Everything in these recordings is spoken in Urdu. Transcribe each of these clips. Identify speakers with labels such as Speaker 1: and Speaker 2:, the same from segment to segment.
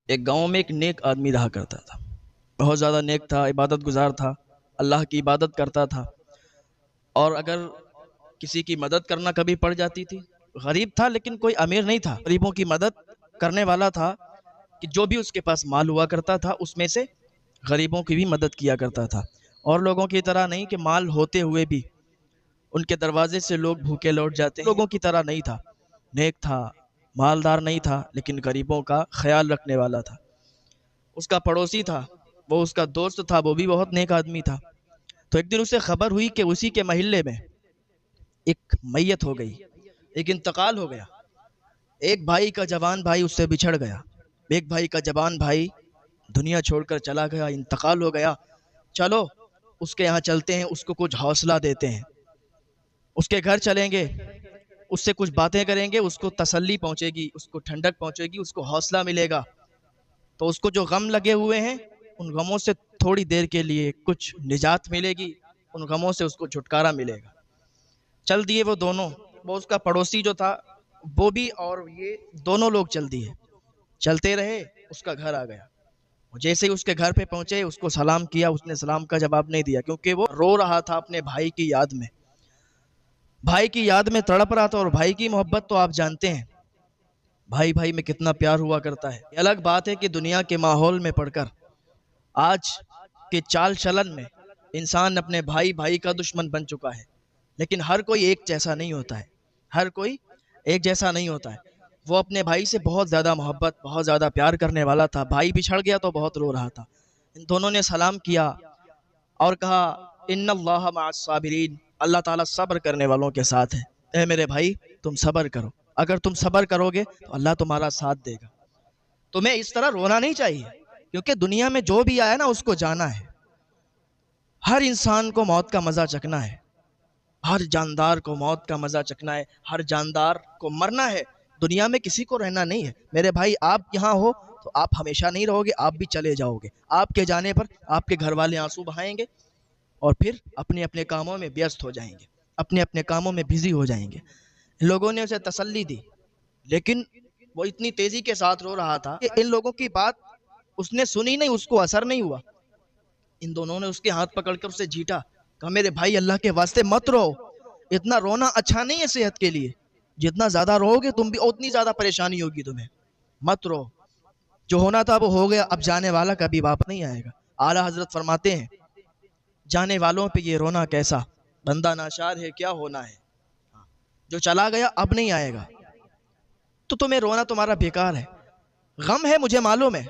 Speaker 1: ایک گاؤں میں ایک نیک آدمی رہا کرتا تھا، بہت زیادہ نیک تھا، عبادت گزار تھا، اللہ کی عبادت کرتا تھا، اور اگر کسی کی مدد کرنا کبھی پڑ جاتی تھی، غریب تھا لیکن کوئی امیر نہیں تھا، غریبوں کی مدد کرنے والا تھا کہ جو بھی اس کے پاس مال ہوا کرتا تھا اس میں سے غریبوں کی بھی مدد کیا کرتا تھا، اور لوگوں کی طرح نہیں کہ مال ہوتے ہوئے بھی ان کے دروازے سے لوگ بھوکے لوٹ جاتے ہیں، لوگوں کی طرح نہیں تھا، نیک تھا، مالدار نہیں تھا لیکن غریبوں کا خیال رکھنے والا تھا۔ اس کا پڑوسی تھا، وہ اس کا دوست تھا، وہ بھی بہت نیک آدمی تھا۔ تو ایک دن اسے خبر ہوئی کہ اسی کے محلے میں ایک میت ہو گئی، ایک انتقال ہو گیا، ایک بھائی کا جوان بھائی اس سے بچھڑ گیا، ایک بھائی کا جوان بھائی دنیا چھوڑ کر چلا گیا، انتقال ہو گیا۔ چلو اس کے یہاں چلتے ہیں، اس کو کچھ حوصلہ دیتے ہیں، اس کے گھر چلیں گے، اس سے کچھ باتیں کریں گے، اس کو تسلی پہنچے گی، اس کو ٹھنڈک پہنچے گی، اس کو حوصلہ ملے گا، تو اس کو جو غم لگے ہوئے ہیں ان غموں سے تھوڑی دیر کے لیے کچھ نجات ملے گی، ان غموں سے اس کو چھٹکارا ملے گا۔ چل دیے وہ دونوں، وہ اس کا پڑوسی جو تھا وہ بھی اور یہ دونوں لوگ چل دیے، چلتے رہے، اس کا گھر آ گیا۔ جیسے ہی اس کے گھر پہ پہنچے اس کو سلام کیا، اس نے سلام کا جواب نہیں دیا کیونکہ وہ رو رہا تھا اپنے بھائی کی یاد میں، بھائی کی یاد میں تڑپ رہا تھا، اور بھائی کی محبت تو آپ جانتے ہیں بھائی بھائی میں کتنا پیار ہوا کرتا ہے۔ یہ الگ بات ہے کہ دنیا کے ماحول میں پڑھ کر آج کے چال چلن میں انسان اپنے بھائی بھائی کا دشمن بن چکا ہے، لیکن ہر کوئی ایک جیسا نہیں ہوتا ہے، ہر کوئی ایک جیسا نہیں ہوتا ہے۔ وہ اپنے بھائی سے بہت زیادہ محبت، بہت زیادہ پیار کرنے والا تھا، بھائی بچھڑ گیا تو بہت رو رہا تھا۔ ان دونوں نے سلام کیا اور کہا ان اللہ مع الصابرین، اللہ تعالیٰ صبر کرنے والوں کے ساتھ ہے۔ اے میرے بھائی تم صبر کرو، اگر تم صبر کرو گے تو اللہ تمہارا ساتھ دے گا۔ تمہیں اس طرح رونا نہیں چاہیے کیونکہ دنیا میں جو بھی آیا نا اس کو جانا ہے، ہر انسان کو موت کا مزہ چکھنا ہے، ہر جاندار کو موت کا مزہ چکھنا ہے، ہر جاندار کو مرنا ہے، دنیا میں کسی کو رہنا نہیں ہے۔ میرے بھائی آپ یہاں ہو تو آپ ہمیشہ نہیں رہو گے، آپ بھی چلے جاؤ گے، آپ کے جانے پر آپ کے گھر والے آنسو بہائیں گے اور پھر اپنے اپنے کاموں میں ویست ہو جائیں گے، اپنے اپنے کاموں میں بزی ہو جائیں گے۔ لوگوں نے اسے تسلی دی لیکن وہ اتنی تیزی کے ساتھ رو رہا تھا کہ ان لوگوں کی بات اس نے سنی نہیں، اس کو اثر نہیں ہوا۔ ان دونوں نے اس کے ہاتھ پکڑ کر اسے جھیٹا، کہا میرے بھائی اللہ کے واسطے مت رو، اتنا رونا اچھا نہیں ہے صحت کے لیے، جتنا زیادہ رو گے تم بھی اتنی زیادہ پریشانی ہوگی تمہیں، مت رو، جو ہونا تھا وہ ہو گیا، اب جانے والا کبھی واپس نہیں آئے گا۔ اعلیٰ حضرت فرماتے ہیں جانے والوں پہ یہ رونا کیسا، بندہ ناشاد ہے کیا ہونا ہے، جو چلا گیا اب نہیں آئے گا، تو تمہیں رونا تمہارا بیکار ہے۔ غم ہے مجھے معلوم ہے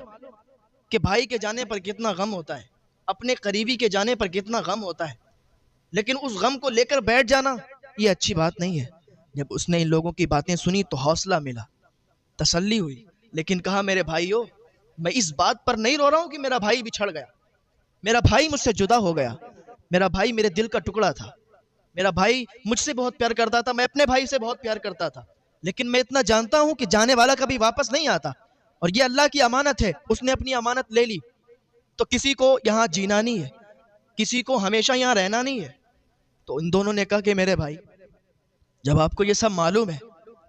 Speaker 1: کہ بھائی کے جانے پر کتنا غم ہوتا ہے، اپنے قریبی کے جانے پر کتنا غم ہوتا ہے، لیکن اس غم کو لے کر بیٹھ جانا یہ اچھی بات نہیں ہے۔ جب اس نے ان لوگوں کی باتیں سنی تو حوصلہ ملا، تسلی ہوئی، لیکن کہا میرے بھائیو میں اس بات پر نہیں رو رہا ہوں کہ میرا بھائی بچھڑ گیا، میرا بھائی مجھ سے جدا ہو گیا، میرا بھائی میرے دل کا ٹکڑا تھا، میرا بھائی مجھ سے بہت پیار کرتا تھا، میں اپنے بھائی سے بہت پیار کرتا تھا، لیکن میں اتنا جانتا ہوں کہ جانے والا کبھی واپس نہیں آتا، اور یہ اللہ کی امانت ہے، اس نے اپنی امانت لے لی، تو کسی کو یہاں جینا نہیں ہے، کسی کو ہمیشہ یہاں رہنا نہیں ہے۔ تو ان دونوں نے کہا کہ میرے بھائی جب آپ کو یہ سب معلوم ہے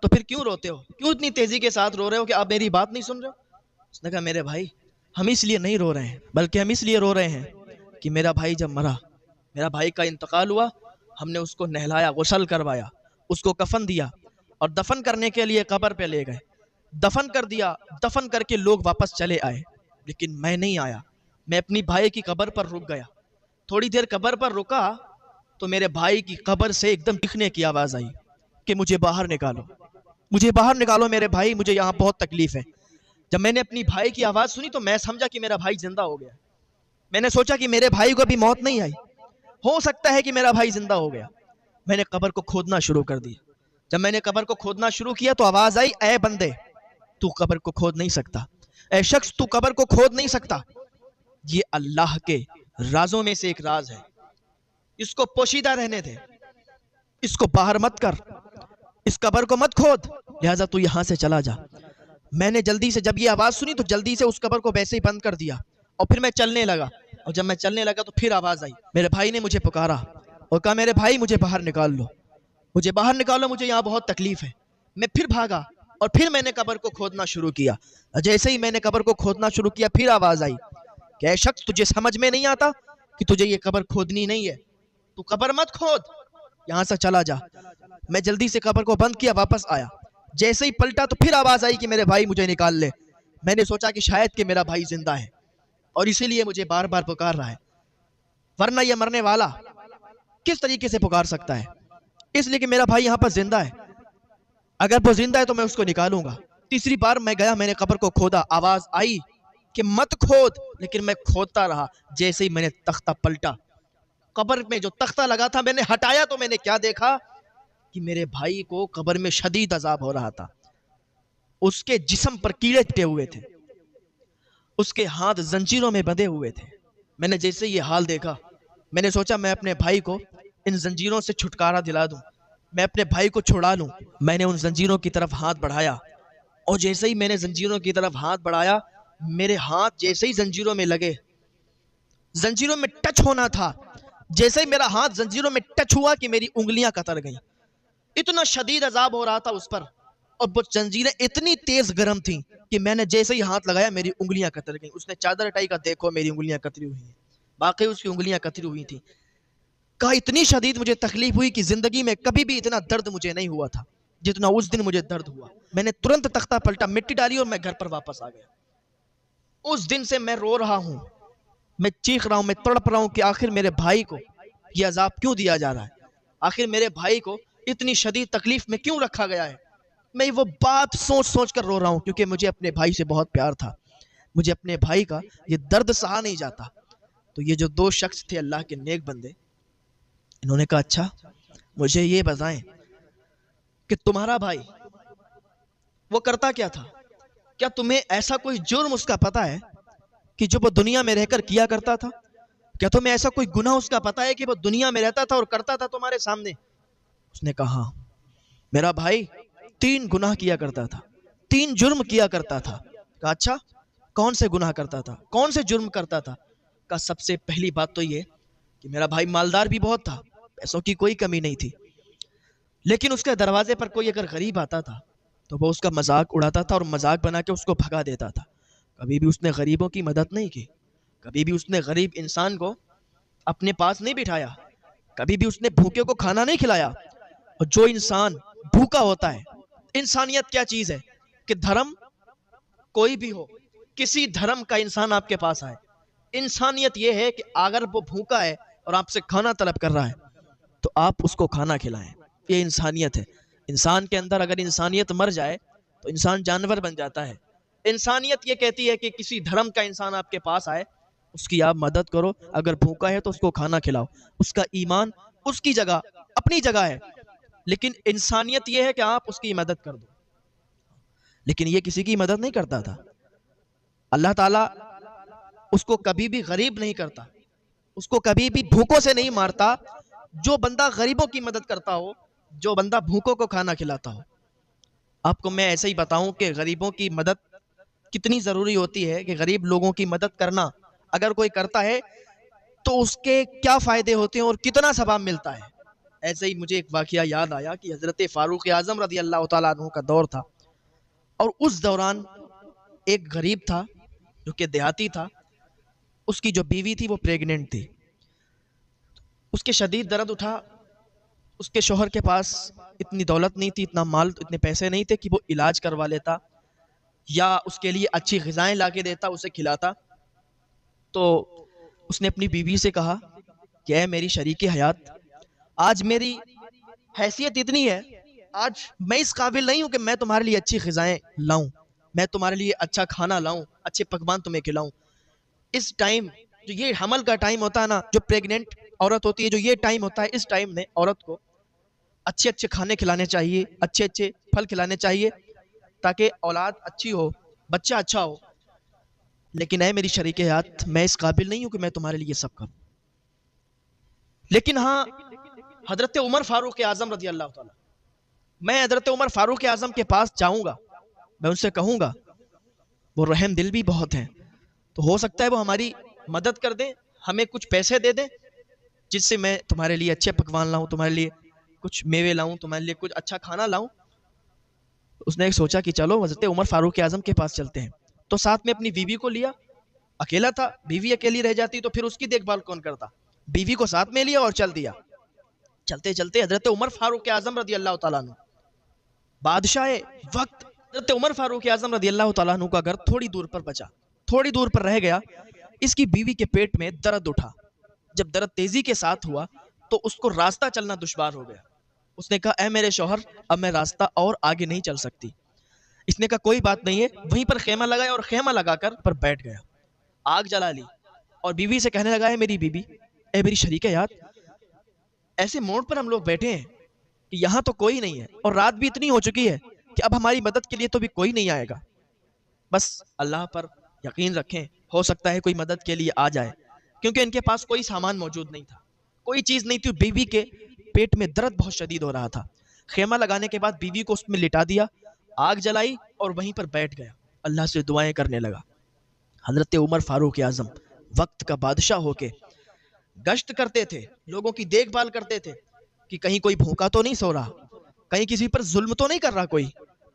Speaker 1: تو پھر کیوں روتے ہو، کیوں اتنی تیزی کے ساتھ رو رہے ہو کہ آپ میری بات نہیں سن رہے ہو؟ اس نے کہا میرے بھائی ہم اس لیے نہیں رو رہے ہیں، بلکہ ہم اس لیے رو رہے ہیں کہ میرا بھائی جب مرا، میرا بھائی کا انتقال ہوا، ہم نے اس کو نہلایا، غسل کروایا، اس کو کفن دیا اور دفن کرنے کے لیے قبر پہ لے گئے، دفن کر دیا، دفن کر کے لوگ واپس چلے آئے، لیکن میں نہیں آیا، میں اپنی بھائی کی قبر پر رک گیا۔ تھوڑی دیر قبر پر رکا تو میرے بھائی کی قبر سے ایک دم چیخنے کی آواز آئی کہ مجھے باہر نکالو، مجھے باہر نکالو میرے بھائی، مجھے یہاں بہت تکلیف ہے۔ جب میں نے اپنی بھائی کی آواز سنی تو میں سمجھا کہ میرا بھائی زندہ ہو گیا، میں نے سوچا کہ میرے بھائی کو ابھی موت نہیں آئی، ہو سکتا ہے کہ میرا بھائی زندہ ہو گیا۔ میں نے قبر کو کھودنا شروع کر دیا، جب میں نے قبر کو کھودنا شروع کیا تو آواز آئی اے بندے تو قبر کو کھود نہیں سکتا، اے شخص تو قبر کو کھود نہیں سکتا، یہ اللہ کے رازوں میں سے ایک راز ہے، اس کو پوشیدہ رہنے دے، اس کو باہر مت کر، اس قبر کو مت کھود، لہٰذا تو یہاں سے چلا جا۔ میں نے جلدی سے جب یہ آواز سنی تو جلدی سے اس قبر کو ویسے ہی بند کر دیا اور پھر میں چلنے لگا، اور جب میں چلنے لگا تو پھر آواز آئی، میرے بھائی نے مجھے پکارا اور کہا میرے بھائی مجھے باہر نکال لو، مجھے باہر نکالو، مجھے یہاں بہت تکلیف ہے۔ میں پھر بھاگا، اور پھر میں نے قبر کو کھودنا شروع کیا. جیسے ہی میں نے قبر کو کھودنا شروع کیا پھر آواز آئی کہ اے شخص تجھے سمجھ میں نہیں آتا کہ تجھے یہ قبر کھودنی نہیں ہے, تو قبر مت کھود, یہاں سے چلا جا. میں جلدی سے قبر کو بند کیا, واپس آیا. جیسے ہی پلٹا تو پھر آواز آئی کہ میرے بھائی مجھے نکال لے. میں نے سوچا کہ شاید کہ میرا بھائی زندہ ہے اور اسی لیے مجھے بار بار پکار رہا ہے, ورنہ یہ مرنے والا کس طریقے سے پکار سکتا ہے. اس لیے کہ میرا بھائی یہاں پر زندہ ہے, اگر وہ زندہ ہے تو میں اس کو نکالوں گا. تیسری بار میں گیا, میں نے قبر کو کھودا, آواز آئی کہ مت کھود, لیکن میں کھودتا رہا. جیسے ہی میں نے تختہ پلٹا, قبر میں جو تختہ لگا تھا میں نے ہٹایا تو میں نے کیا دیکھا کہ میرے بھائی کو قبر میں شدید عذاب ہو رہا تھا. اس کے جسم پر کیڑے پٹے ہوئے تھے, اس کے ہاتھ زنجیروں میں بندھے ہوئے تھے. میں نے جیسے یہ حال دیکھا میں نے سوچا میں اپنے بھائی کو ان زنجیروں سے چھٹکارا دلا دوں, میں اپنے بھائی کو چھڑا لوں. میں نے ان زنجیروں کی طرف ہاتھ بڑھایا اور جیسے ہی میں نے زنجیروں کی طرف ہاتھ بڑھایا, میرے ہاتھ جیسے ہی زنجیروں میں لگے, زنجیروں میں ٹچ ہونا تھا, جیسے ہی میرا ہاتھ زنجیروں میں ٹچ ہوا کہ میری انگلیاں قطر گئیں. اتنا شدید عذاب ہو رہا تھا اس پر, اور وہ زنجیریں اتنی تیز گرم تھیں کہ میں نے جیسے ہی ہاتھ لگایا میری انگلیاں قطر گئیں. اس نے چادر ہٹائی, کا دیکھو میری انگلیاں قطری ہوئی ہیں. واقعی اس کی انگلیاں قطری ہوئی تھیں. کہا اتنی شدید مجھے تکلیف ہوئی کہ زندگی میں کبھی بھی اتنا درد مجھے نہیں ہوا تھا جتنا اس دن مجھے درد ہوا. میں نے ترنت تختہ پلٹا, مٹی ڈالی اور میں گھر پر واپس آ گیا. اس دن سے میں رو رہا ہوں, میں چیخ رہا ہوں, میں تڑپ رہا ہوں کہ آخر میرے بھائی کو یہ عذاب کیوں دیا جا رہا ہے, آخر میرے بھائی کو اتنی شدید تکلیف میں کیوں رکھا گیا ہے. میں وہ بات سوچ سوچ کر رو رہا ہوں کیونکہ مجھے اپنے بھائی سے بہت پیار تھا, مجھے اپنے بھائی کا یہ درد سہا نہیں جاتا. تو یہ جو دو شخص تھے اللہ کے نیک بندے, انہوں نے کہا اچھا مجھے یہ بتائیں کہ تمہارا بھائی وہ کرتا کیا تھا, کیا تمہیں ایسا کوئی جرم اس کا پتہ ہے کہ جو وہ دنیا میں رہ کر کیا کرتا تھا, کیا تمہیں ایسا کوئی گناہ اس کا پتہ ہے کہ وہ دنیا میں رہتا تھا اور کرتا تھا تمہارے سامنے. اس نے کہا ہاں, میرا بھائی 3 گناہ کیا کرتا تھا, 3 جرم کیا کرتا تھا. کہا اچھا کون سے گناہ کرتا تھا, کون سے جرم کرتا تھا. کہا سب سے پہلی بات تو یہ کہ میرا بھائی مالدار بھی بہت تھا, پیسوں کی کوئی کمی نہیں تھی, لیکن اس کے دروازے پر کوئی اگر غریب آتا تھا تو وہ اس کا مذاق اڑاتا تھا اور مذاق بنا کے اس کو بھگا دیتا تھا. کبھی بھی اس نے غریبوں کی مدد نہیں کی, کبھی بھی اس نے غریب انسان کو اپنے پاس نہیں بٹھایا, کبھی بھی اس نے بھوکے کو کھانا نہیں کھلایا. اور جو انسان بھوکا ہوتا ہے, انسانیت کیا چیز ہے کہ دھرم کوئی بھی ہو, کسی دھرم کا انسان آپ کے پاس آئے, انسانیت یہ ہے کہ اگر وہ بھوکا ہے اور آپ سے کھانا طلب کر رہا ہے تو آپ اس کو کھانا کھلائیں, یہ انسانیت ہے. انسان کے اندر اگر انسانیت مر جائے تو انسان جانور بن جاتا ہے. انسانیت یہ کہتی ہے کہ کسی دھرم کا انسان آپ کے پاس آئے, اس کی آپ مدد کرو, اگر بھوکا ہے تو اس کو کھانا کھلاؤ. اس کا ایمان اس کی جگہ اپنی جگہ ہے, لیکن انسانیت یہ ہے کہ آپ اس کی مدد کر دو. لیکن یہ کسی کی مدد نہیں کرتا تھا. اللہ تعالیٰ اس کو کبھی بھی غریب نہیں کرتا, اس کو کبھی بھی بھوکوں سے نہیں مارتا. جو بندہ غریبوں کی مدد کرتا ہو, جو بندہ بھوکوں کو کھانا کھلاتا ہو. آپ کو میں ایسے ہی بتاؤں کہ غریبوں کی مدد کتنی ضروری ہوتی ہے, کہ غریب لوگوں کی مدد کرنا اگر کوئی کرتا ہے تو اس کے کیا فائدے ہوتے ہیں اور کتنا ثواب ملتا ہے. ایسے ہی مجھے ایک واقعہ یاد آیا کہ حضرت فاروق اعظم رضی اللہ تعالیٰ عنہ کا دور تھا, اور اس دوران ایک غریب تھا جو کہ دیہاتی تھا, اس کی جو بیوی تھی وہ پریگننٹ تھی. اس کے شدید درد اٹھا, اس کے شوہر کے پاس اتنی دولت نہیں تھی, اتنا مال, اتنے پیسے نہیں تھے کہ وہ علاج کروا لیتا یا اس کے لیے اچھی غذائیں لا کے دیتا, اسے کھلاتا. تو اس نے اپنی بیوی سے کہا کہ اے میری شریک حیات, آج میری حیثیت اتنی ہے, آج میں اس قابل نہیں ہوں کہ میں تمہارے لیے اچھی غذائیں لاؤں, میں تمہارے لیے اچھا کھانا لاؤں, اچھے پکوان تمہیں کھلاؤں. اس ٹائم جو یہ حمل کا ٹائم ہوتا ہے نا, جو پریگننٹ عورت ہوتی ہے, جو یہ ٹائم ہوتا ہے, اس ٹائم میں عورت کو اچھے اچھے کھانے کھلانے چاہیے, اچھے اچھے پھل کھلانے چاہیے تاکہ اولاد اچھی ہو, بچہ اچھا ہو. لیکن اے میری شریک حیات, میں اس قابل نہیں ہوں کہ میں تمہارے لیے سب کروں. لیکن ہاں حضرت عمر فاروق اعظم رضی اللہ تعالیٰ, میں حضرت عمر فاروق اعظم کے پاس جاؤں گا, میں ان سے کہوں گا, وہ رحم دل بھی بہت ہیں, تو ہو سکتا ہے وہ ہماری مدد کر دیں, ہمیں کچھ پیسے دے دیں جس سے میں تمہارے لیے اچھے پکوان لاؤں, تمہارے لیے کچھ میوے لاؤں, تمہارے لیے کچھ اچھا کھانا لاؤں. اس نے ایک سوچا کہ چلو حضرت عمر فاروق اعظم کے پاس چلتے ہیں، تو ساتھ میں اپنی بیوی کو لیا. اکیلا تھا، بیوی اکیلی رہ جاتی تو پھر اس کی دیکھ بھال کون کرتا. بیوی کو ساتھ میں لیا اور چل دیا. چلتے چلتے حضرت عمر فاروق اعظم رضی اللہ تعالیٰ عنہ، بادشاہ وقت، حضرت عمر فاروق اعظم رضی اللہ تعالیٰ عنہ کا گھر تھوڑی دور پر بچا، تھوڑی دور پر رہ گیا. اس کی بیوی کے پیٹ میں درد اٹھا. جب درد تیزی کے ساتھ ہوا تو اس کو راستہ چلنا دشوار ہو گیا. اس نے کہا اے میرے شوہر، اب میں راستہ اور آگے نہیں چل سکتی. اس نے کہا کوئی بات نہیں ہے. وہیں پر خیمہ لگایا اور خیمہ لگا کر پر بیٹھ گیا. آگ جلا لی اور بیوی سے کہنے لگا ہے میری بیوی، اے میری شریک یاد، ایسے موڑ پر ہم لوگ بیٹھے ہیں کہ یہاں تو کوئی نہیں ہے اور رات بھی اتنی ہو چکی ہے کہ اب ہماری مدد کے لیے تو بھی کوئی نہیں آئے گا. بس اللہ پر یقین رکھیں، ہو سکتا ہے کوئی مدد کے لیے آ جائے. کیونکہ ان کے پاس کوئی سامان موجود نہیں تھا، کوئی چیز نہیں تھی. بیوی کے پیٹ میں درد بہت شدید ہو رہا تھا. خیمہ لگانے کے بعد بیوی کو اس میں لٹا دیا، آگ جلائی اور وہیں پر بیٹھ گیا. اللہ سے دعائیں کرنے لگا. حضرت عمر فاروق اعظم وقت کا بادشاہ ہو کے گشت کرتے تھے، لوگوں کی دیکھ بھال کرتے تھے کہ کہیں کوئی بھوکا تو نہیں سو رہا، کہیں کسی پر ظلم تو نہیں کر رہا کوئی.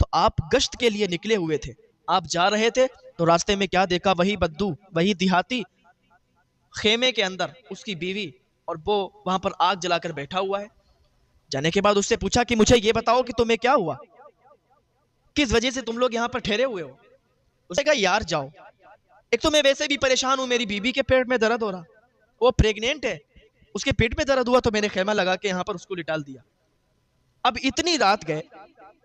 Speaker 1: تو آپ گشت کے لیے نکلے ہوئے تھے. آپ جا رہے تھے تو راستے میں کیا دیکھا؟ وہی بدو، وہی دیہاتی خیمے کے اندر اس کی بیوی، اور وہ وہاں پر آگ جلا کر بیٹھا ہوا ہے. جانے کے بعد اس سے پوچھا کہ مجھے یہ بتاؤ کہ تمہیں کیا ہوا، کس وجہ سے تم لوگ یہاں پر ٹھہرے ہوئے ہو. اس نے کہا یار جاؤ، ایک تو میں ویسے بھی پریشان ہوں، میری بیوی کے پیٹ میں درد ہو رہا، وہ پریگنینٹ ہے، اس کے پیٹ میں درد ہوا تو میں نے خیمہ لگا کے یہاں پر اس کو لٹال دیا. اب اتنی رات گئے،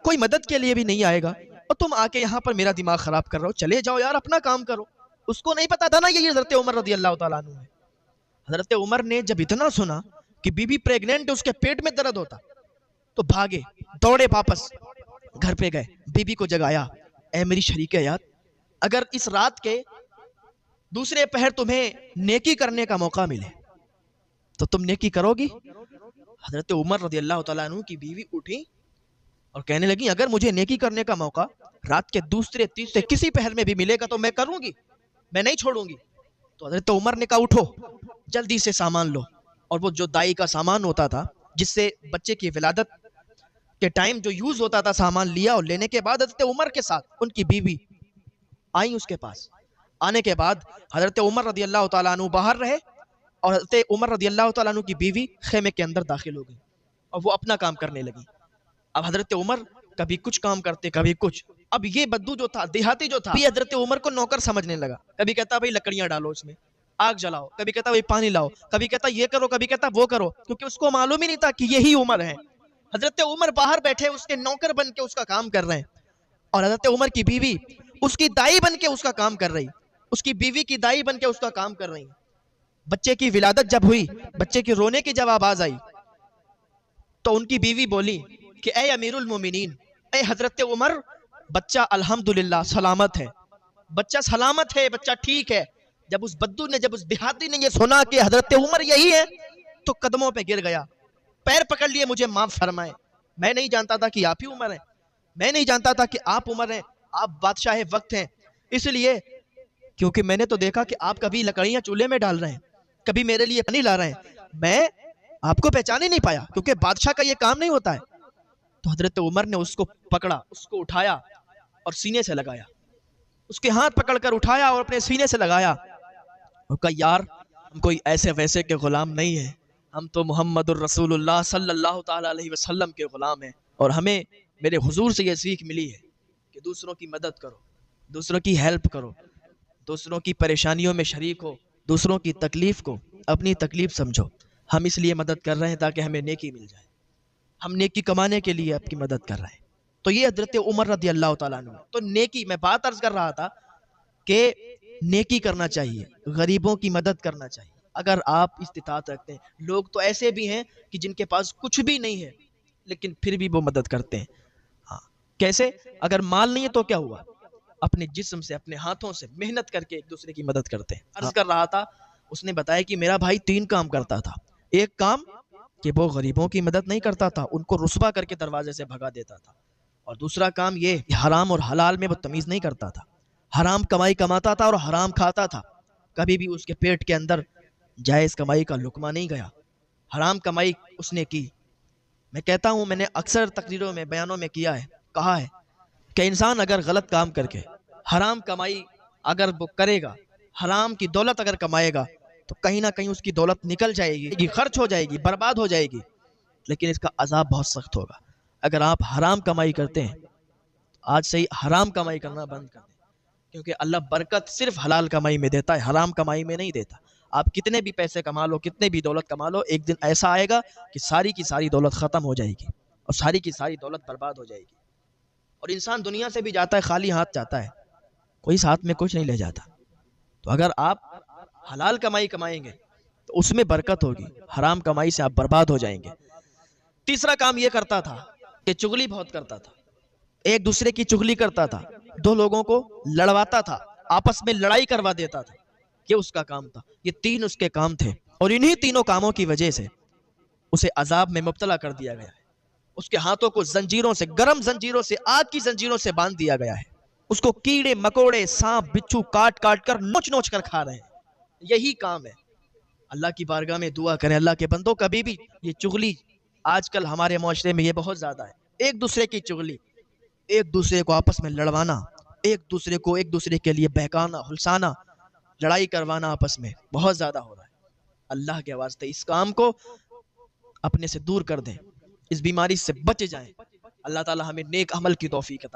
Speaker 1: کوئی مدد کے لیے بھی نہیں آئے گا اور تم آ کے یہاں پر میرا دماغ خراب کر رہے ہو. چلے جاؤ یار، اپنا کام کرو. اس کو نہیں پتا تھا نا یہ حضرت عمر رضی اللہ تعالیٰ عنہ ہے. حضرت عمر نے جب اتنا سنا کہ بیوی پریگنینٹ ہے، اس کے پیٹ میں درد ہوتا، تو بھاگے، دوڑے واپس گھر پہ گئے، بیوی کو جگایا. اے میری شریک یاد، اگر اس رات کے دوسرے پہر تمہیں نیکی کرنے کا موقع ملے تو تم نیکی کرو گی؟ حضرت عمر رضی اللہ تعالیٰ عنہ کی بیوی اٹھی اور کہنے لگی اگر مجھے نیکی کرنے کا موقع رات کے دوسرے تیسرے کسی پہر میں بھی ملے گا تو میں کروں گی، میں نہیں چھوڑوں گی. تو حضرت عمر نے کہا اٹھو، جلدی سے سامان لو. اور وہ جو دائی کا سامان ہوتا تھا جس سے بچے کی ولادت کے ٹائم جو یوز ہوتا تھا، سامان لیا. اور لینے کے بعد حضرت عمر کے ساتھ ان کی بیوی آئیں اس کے پاس. آنے کے بعد حضرت عمر رضی اللہ تعالیٰ عنہ باہر رہے اور حضرت عمر رضی اللہ تعالیٰ عنہ کی بیوی خیمے کے اندر داخل ہو گئی اور وہ اپنا کام کرنے لگی. اب حضرت عمر کبھی کچھ کام کرتے کبھی کچھ. اب یہ بدو جو تھا، دیہاتی جو تھا، بھی حضرت عمر کو نوکر سمجھنے لگا. کبھی کہتا بھائی لکڑیاں ڈالو اس میں، آگ جلاؤ، کبھی کہتا بھائی پانی لاؤ، کبھی کہتا یہ کرو، کبھی کہتا وہ کرو. کیونکہ اس کو معلوم ہی نہیں تھا کہ یہی عمر ہے. حضرت عمر باہر بیٹھے اس کے نوکر بن کے اس کا کام کر رہے ہیں، اور حضرت عمر کی بیوی اس کی دائی بن کے اس کا کام کر رہی، اس کی بیوی کی دائی بن کے اس کا کام کر رہی. بچے کی ولادت جب ہوئی، بچے کی رونے کی جب آواز آئی تو ان کی بیوی بولی کہ اے امیر المومنین، اے حضرت عمر، بچہ الحمدللہ سلامت ہے، بچہ سلامت ہے، بچہ ٹھیک ہے. جب اس بدو نے، جب اس دیہاتی نے یہ سنا کہ حضرت عمر یہی ہے تو قدموں پہ گر گیا، پیر پکڑ لیے، مجھے معاف فرمائے، میں نہیں جانتا تھا کہ آپ ہی عمر ہیں، میں نہیں جانتا تھا کہ آپ عمر ہیں، آپ بادشاہ وقت ہیں. اس لیے کیونکہ میں نے تو دیکھا کہ آپ کبھی لکڑیاں چولہے میں ڈال رہے ہیں، کبھی میرے لیے پانی لا رہے ہیں، میں آپ کو پہچان ہی نہیں پایا کیونکہ بادشاہ کا یہ کام نہیں ہوتا ہے. تو حضرت عمر نے اس کو پکڑا، اس کو اٹھایا اور سینے سے لگایا، اس کے ہاتھ پکڑ کر اٹھایا اور اپنے سینے سے لگایا اور کہا یار ہم کوئی ایسے ویسے کے غلام نہیں ہیں، ہم تو محمد الرسول اللہ صلی اللہ تعالیٰ علیہ وسلم کے غلام ہیں، اور ہمیں میرے حضور سے یہ سیکھ ملی ہے کہ دوسروں کی مدد کرو، دوسروں کی ہیلپ کرو، دوسروں کی پریشانیوں میں شریک ہو، دوسروں کی تکلیف کو اپنی تکلیف سمجھو. ہم اس لیے مدد کر رہے ہیں تاکہ ہمیں نیکی مل جائے، ہم نیکی کمانے کے لیے آپ کی مدد کر رہے ہیں. تو یہ حضرت عمر رضی اللہ تعالیٰ عنہ. تو نیکی، میں بات عرض کر رہا تھا کہ نیکی کرنا چاہیے، غریبوں کی مدد کرنا چاہیے اگر آپ استطاعت رکھتے ہیں. لوگ تو ایسے بھی ہیں کہ جن کے پاس کچھ بھی نہیں ہے لیکن پھر بھی وہ مدد کرتے ہیں. ہاں کیسے؟ اگر مال نہیں ہے تو کیا ہوا، اپنے جسم سے، اپنے ہاتھوں سے محنت کر کے ایک دوسرے کی مدد کرتے ہیں. عرض کر رہا تھا، اس نے بتایا کہ میرا بھائی 3 کام کرتا تھا. ایک کام کہ وہ غریبوں کی مدد نہیں کرتا تھا، ان کو رسوا کر کے دروازے سے بھگا دیتا تھا. اور دوسرا کام یہ کہ حرام اور حلال میں وہ تمیز نہیں کرتا تھا، حرام کمائی کماتا تھا اور حرام کھاتا تھا. کبھی بھی اس کے پیٹ کے اندر جائز کمائی کا لقمہ نہیں گیا، حرام کمائی اس نے کی. میں کہتا ہوں، میں نے اکثر تقریروں میں، بیانوں میں کیا ہے، کہا ہے کہ انسان اگر غلط کام کر کے حرام کمائی اگر وہ کرے گا، حرام کی دولت اگر کمائے گا، تو کہیں نہ کہیں اس کی دولت نکل جائے گی، خرچ ہو جائے گی، برباد ہو جائے گی، لیکن اس کا عذاب بہت سخت ہوگا۔ اگر آپ حرام کمائی کرتے ہیں، آج سے ہی حرام کمائی کرنا بند کر دیں، کیونکہ اللہ برکت صرف حلال کمائی میں دیتا ہے، حرام کمائی میں نہیں دیتا۔ آپ کتنے بھی پیسے کما لو، کتنے بھی دولت کما لو، ایک دن ایسا آئے گا کہ ساری کی ساری دولت ختم ہو جائے گی اور ساری کی ساری دولت برباد ہو جائے گی، اور انسان دنیا سے بھی جاتا ہے خالی ہاتھ جاتا ہے، کوئی ساتھ میں کچھ نہیں لے جاتا۔ تو اگر آپ حلال کمائی کمائیں گے تو اس میں برکت ہوگی، حرام کمائی سے آپ برباد ہو جائیں گے۔ تیسرا کام یہ کرتا تھا کہ چغلی بہت کرتا تھا، ایک دوسرے کی چغلی کرتا تھا، دو لوگوں کو لڑواتا تھا، آپس میں لڑائی کروا دیتا تھا، یہ اس کا کام تھا۔ یہ تین اس کے کام تھے، اور انہی تینوں کاموں کی وجہ سے اسے عذاب میں مبتلا کر دیا گیا ہے۔ اس کے ہاتھوں کو زنجیروں سے، گرم زنجیروں سے، آگ کی زنجیروں سے باندھ دیا گیا ہے۔ اس کو کیڑے مکوڑے سانپ بچھو کاٹ کاٹ کر نوچ نوچ کر کھا رہے ہیں، یہی کام ہے۔ اللہ کی بارگاہ میں دعا کریں، اللہ کے بندوں، کبھی بھی یہ چغلی آج کل ہمارے معاشرے میں یہ بہت زیادہ ہے، ایک دوسرے کی چغلی، ایک دوسرے کو آپس میں لڑوانا، ایک دوسرے کے لیے بہکانا، ہلسانا، لڑائی کروانا آپس میں بہت زیادہ ہو رہا ہے۔ اللہ کے واسطے اس کام کو اپنے سے دور کر دیں، اس بیماری سے بچ جائیں۔ اللہ تعالی ہمیں نیک عمل کی توفیق عطا